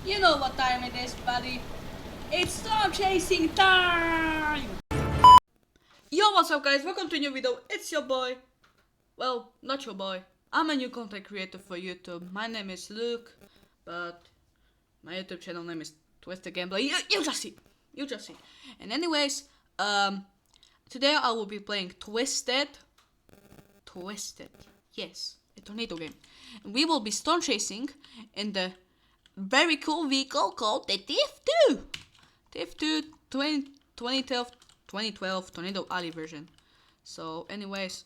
You know what time it is, buddy. It's storm chasing time! Yo, what's up guys? Welcome to a new video. It's your boy. Well, not your boy. I'm a new content creator for YouTube. My name is Luke, but my YouTube channel name is Twisted Gameplay. You just see. You just see. And anyways, today I will be playing Twisted. Yes, a tornado game. And we will be storm chasing in the very cool vehicle called the tiv2. tiv2 2012 Tornado Alley version. So anyways,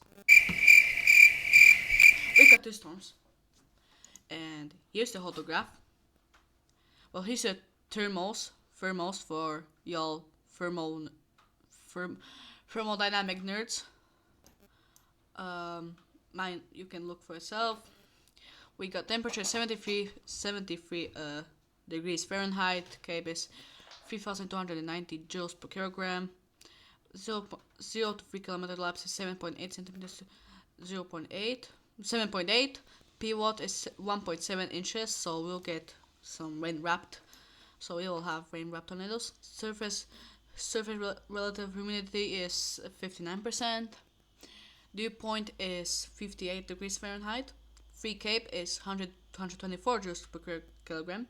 we got two storms. And here's the photograph. Well, here's a thermals for y'all thermodynamic nerds. Mine you can look for yourself. We got temperature 73 degrees Fahrenheit. Kb is 3,290 joules per kilogram. 0 to 3 kilometer lapse is 7.8 centimeters to 7.8. P watt is 1.7 inches, so we'll get some rain wrapped. So we will have rain wrapped tornadoes. Surface relative humidity is 59%. Dew point is 58 degrees Fahrenheit. Free Cape is 124 joules per kilogram.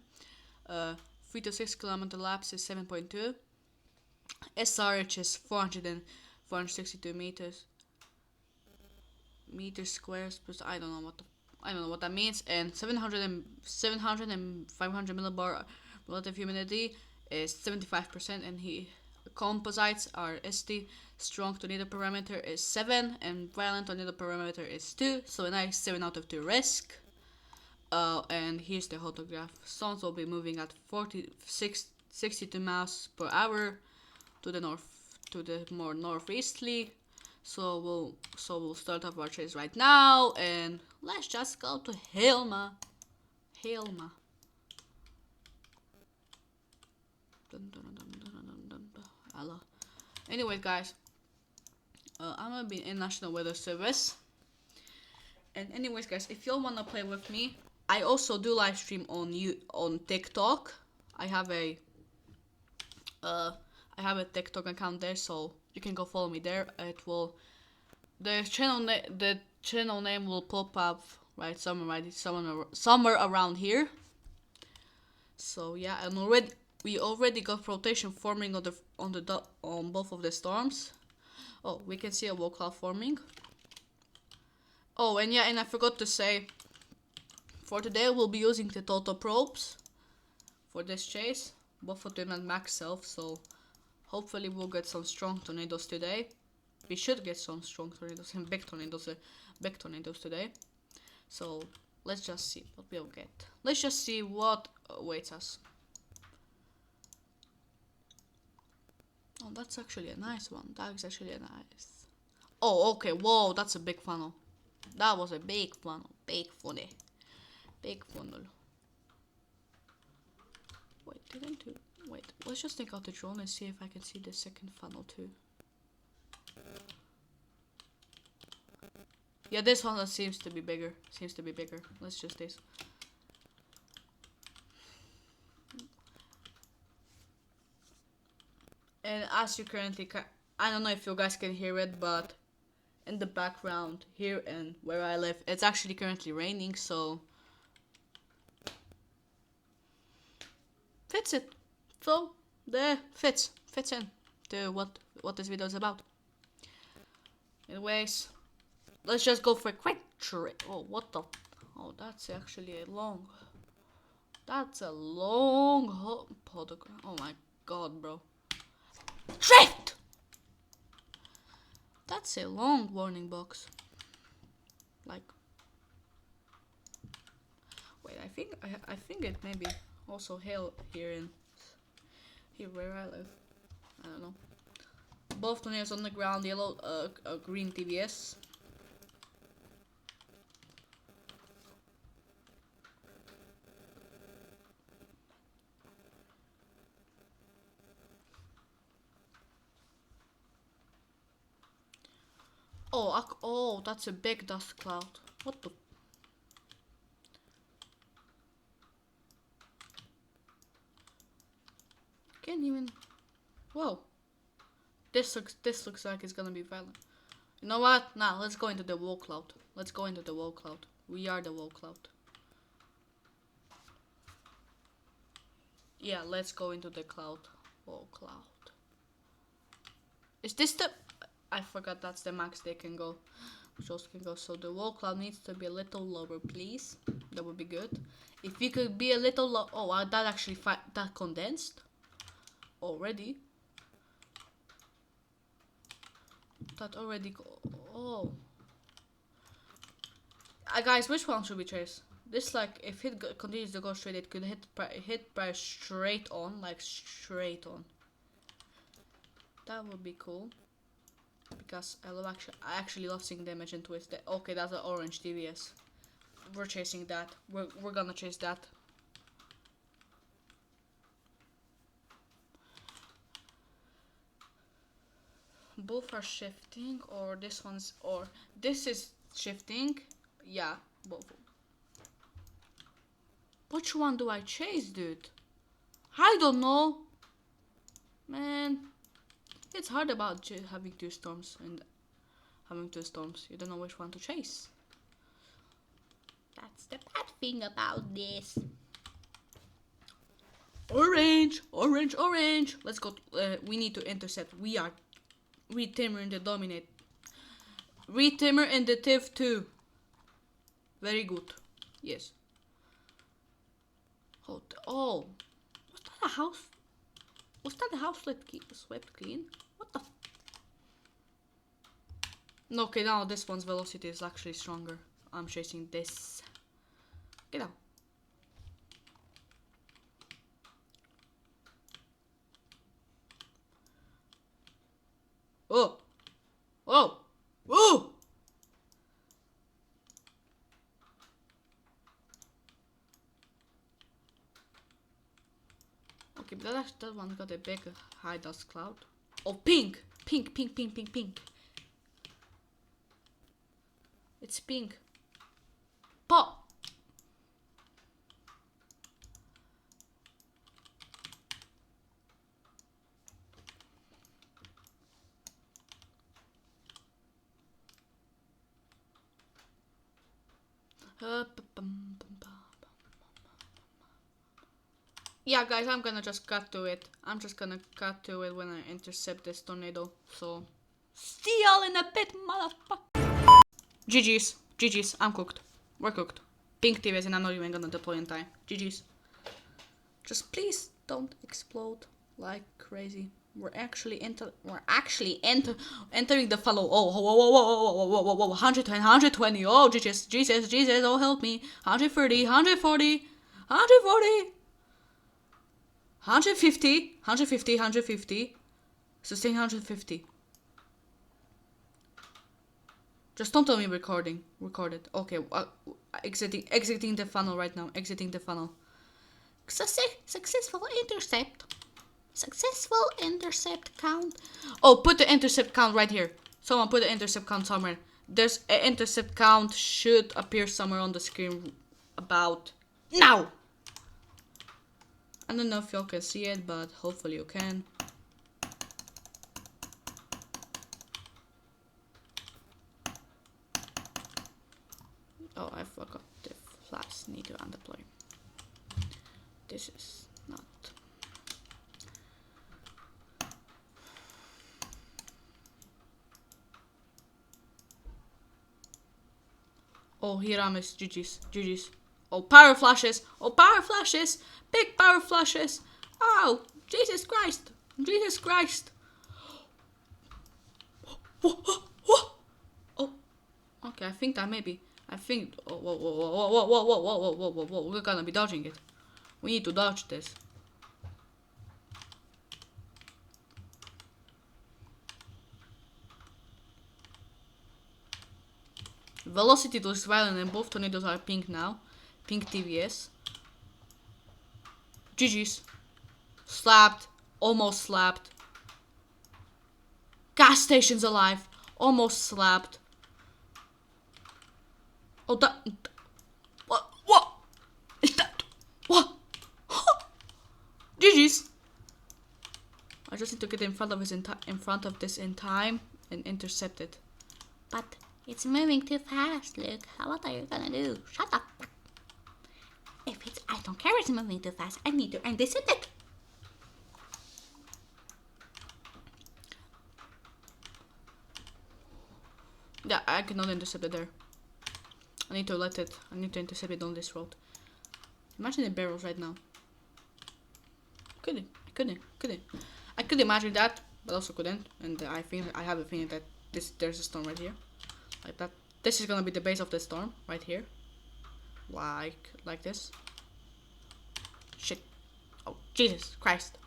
3 to 6 kilometer lapse is 7.2. SRH is 462 meters squares. I don't know what that means. And 700 and 500 millibar relative humidity is 75%. And composites are ST. Strong tornado parameter is 7 and violent tornado parameter is 2, so a nice 7 out of 2 risk. And here's the photograph. Storms will be moving at 62 miles per hour to the more northeasterly. So we'll start up our chase right now, and let's just go to Hilma. Hello. Anyway, guys. I'm gonna be in National Weather Service. And anyways, guys, if y'all wanna play with me, I also do live stream on TikTok. I have a TikTok account there, so you can go follow me there. The channel name will pop up somewhere around here. So yeah, and we already got rotation forming on both of the storms. Oh, we can see a wall cloud forming. Oh, and I forgot to say, for today we'll be using the Toto probes for this chase, both of them at max self, so hopefully we'll get some strong tornadoes today. We should get some strong tornadoes and big tornadoes today. So let's just see what we'll get. Let's just see what awaits us. Oh, that's actually a nice one. That is actually a nice. Oh, okay. Whoa, that's a big funnel. That was a big funnel. Big funnel. Wait, let's just take out the drone and see if I can see the second funnel too. Yeah, this funnel seems to be bigger. Let's just this. And as you currently I don't know if you guys can hear it, but in the background here and where I live, it's actually currently raining, so fits it. So the fits in to what this video is about. Anyways, let's just go for a quick trip. Oh, what the? Oh, that's actually a long. That's a long photograph. Oh my god, bro. Drift! That's a long warning box. Like, wait, I think it may be also hail here where I live. I don't know. Both tornadoes on the ground, yellow, green TVS. Oh, that's a big dust cloud. What the? Can't even. Whoa. This looks like it's gonna be violent. You know what? Now let's go into the wall cloud. Let's go into the wall cloud. We are the wall cloud. Yeah, let's go into the cloud. Wall cloud. Is this the? I forgot that's the max they can go. Shows can go. So the wall cloud needs to be a little lower, please. That would be good. If we could be a little low. Oh, that actually that condensed already. That already. Oh. Guys, which one should we chase? This, like, if it continues to go straight, it could hit by straight on, like straight on. That would be cool. Because I actually love seeing damage and twist. Okay, that's an orange TVS. We're chasing that. We're gonna chase that. Both are shifting, or this is shifting. Yeah, both. Which one do I chase, dude? I don't know. Man, it's hard about having two storms and having two storms. You don't know which one to chase. That's the bad thing about this. Orange, orange, orange. Let's go. We need to intercept. We are Retimmer in the dominate. Retimmer in the tiv2. Very good. Yes. Oh. Was that a house? Was that a house swept clean? What the? No, okay, now this one's velocity is actually stronger. I'm chasing this. Get out. Oh. Oh. Oh. Okay, but that one got a big high dust cloud. Oh, pink! Pink, pink, pink, pink, pink. It's pink. Pop! Yeah, guys, I'm gonna just cut to it. I'm just gonna cut to it when I intercept this tornado. So, see y'all in a bit, motherfucker. GG's. GG's. I'm cooked. We're cooked. Pink TVs and I'm not even gonna deploy in time. GG's. Just please don't explode like crazy. We're actually entering the follow. Oh, whoa, whoa, whoa, whoa, whoa, whoa, whoa, 110, 120. Oh, Jesus, Jesus, Jesus, oh, help me. 130, 140, 140. 150, 150, 150. Sustain 150. Just don't tell me recorded. Okay, exiting the funnel right now. Exiting the funnel. Successful intercept. Successful intercept count. Oh, put the intercept count right here. Someone put the intercept count somewhere. There's an intercept count should appear somewhere on the screen about now. I don't know if y'all can see it, but hopefully you can. Oh, I forgot the flaps need to undeploy. This is not. Oh, here I miss GG's. GG's. Oh, power flashes. Oh, power flashes. Big power flashes. Oh, Jesus Christ. Jesus Christ. Oh, okay, I think that maybe. I think. Oh, whoa, whoa, whoa, whoa, whoa, whoa, whoa, whoa, whoa, whoa, whoa. We're gonna be dodging it. We need to dodge this. Velocity looks violent and both tornadoes are pink now. Pink TVS. GG's. Slapped. Almost slapped. Gas station's alive. Almost slapped. Oh, that. What is that? What? GG's. I just need to get in front of this in time and intercept it. But it's moving too fast, Luke. What are you gonna do? Shut up. I don't care it's moving too fast. I need to intercept it. Yeah, I cannot intercept it there. I need to intercept it on this road. Imagine the barrels right now. Couldn't. I could imagine that, but also couldn't. And I have a feeling that there's a storm right here. Like that. This is gonna be the base of the storm, right here. Like this. Shit. Oh, Jesus Christ.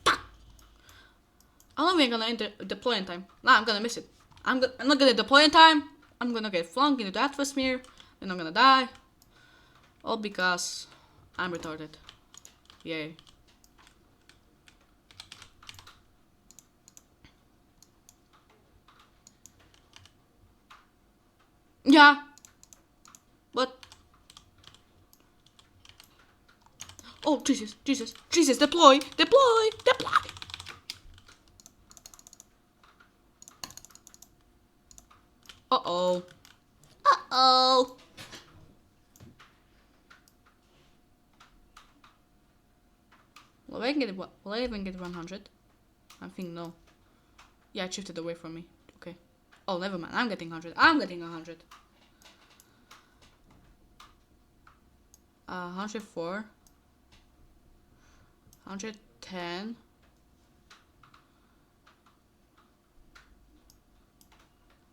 I'm not even gonna deploy in time. Nah, I'm gonna miss it. I'm not gonna deploy in time. I'm gonna get flung into the atmosphere. And I'm gonna die. All because I'm retarded. Yay. Yeah. What? Oh, Jesus. Deploy. Uh-oh. Will I even get 100? I think no. Yeah, it shifted away from me. Okay. Oh, never mind. I'm getting 100. 104. 110.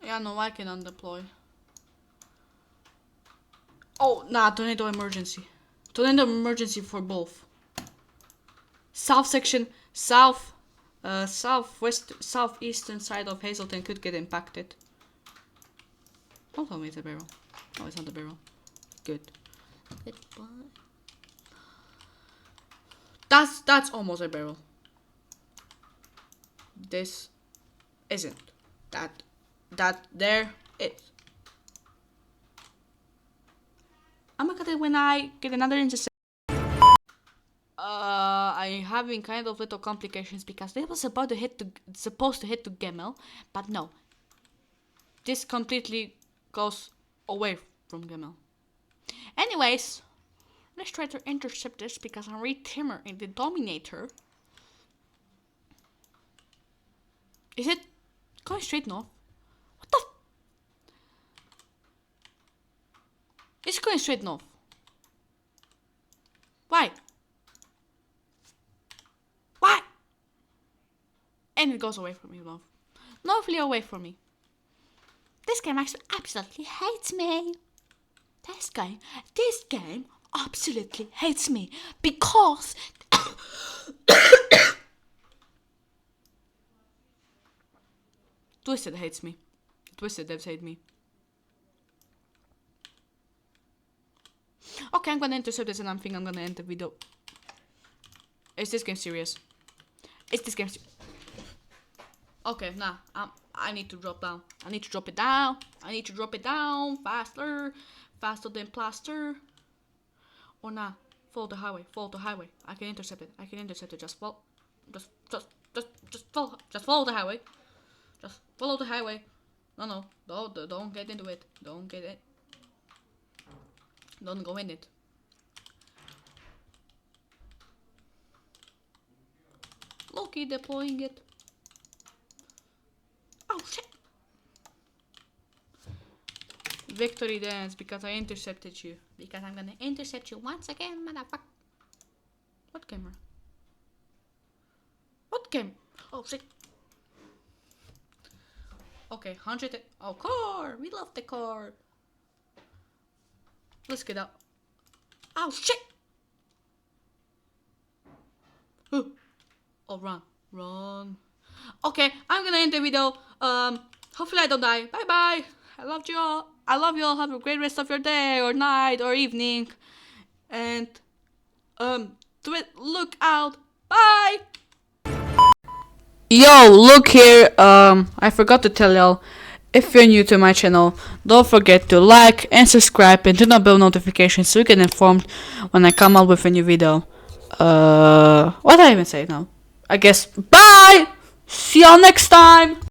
Yeah, no, I cannot deploy. Oh, nah, tornado emergency. Tornado emergency for both. Southeastern side of Hazleton could get impacted. Don't tell me it's a barrel. Oh, it's not a barrel. Good. Goodbye. That's almost a barrel. This isn't. That there is. I'm gonna cut it when I get another intercept. I'm having kind of little complications because they was supposed to hit to Gemmel, but no. This completely goes away from Gemmel. Anyways, let's try to intercept this because I'm Timmer in the Dominator. Is it going straight north? What the? It's going straight north. Why? And it goes away from me, love. Lovely away from me. This game actually absolutely hates me. This game absolutely hates me because Twisted hates me. Twisted devs hate me. Okay, I'm gonna intercept this and I'm gonna end the video. Is this game serious? Okay, nah. I need to drop down. I need to drop it down. Faster than plaster. Or nah. Follow the highway. I can intercept it. Just follow the highway. Just follow the highway. No. Don't get into it. Don't go in it. Loki deploying it. Oh shit! Victory dance because I intercepted you. Because I'm gonna intercept you once again, motherfucker. What camera? Oh shit! Okay, 100. Oh, car! We love the car. Let's get out. Oh shit! Oh, run. Okay, I'm gonna end the video. Hopefully I don't die. Bye bye. I love you all. Have a great rest of your day or night or evening. And look out. Bye. Yo, look here. I forgot to tell y'all. If you're new to my channel, don't forget to like and subscribe and turn on bell notifications so you get informed when I come out with a new video. What did I even say now? I guess bye. See y'all next time.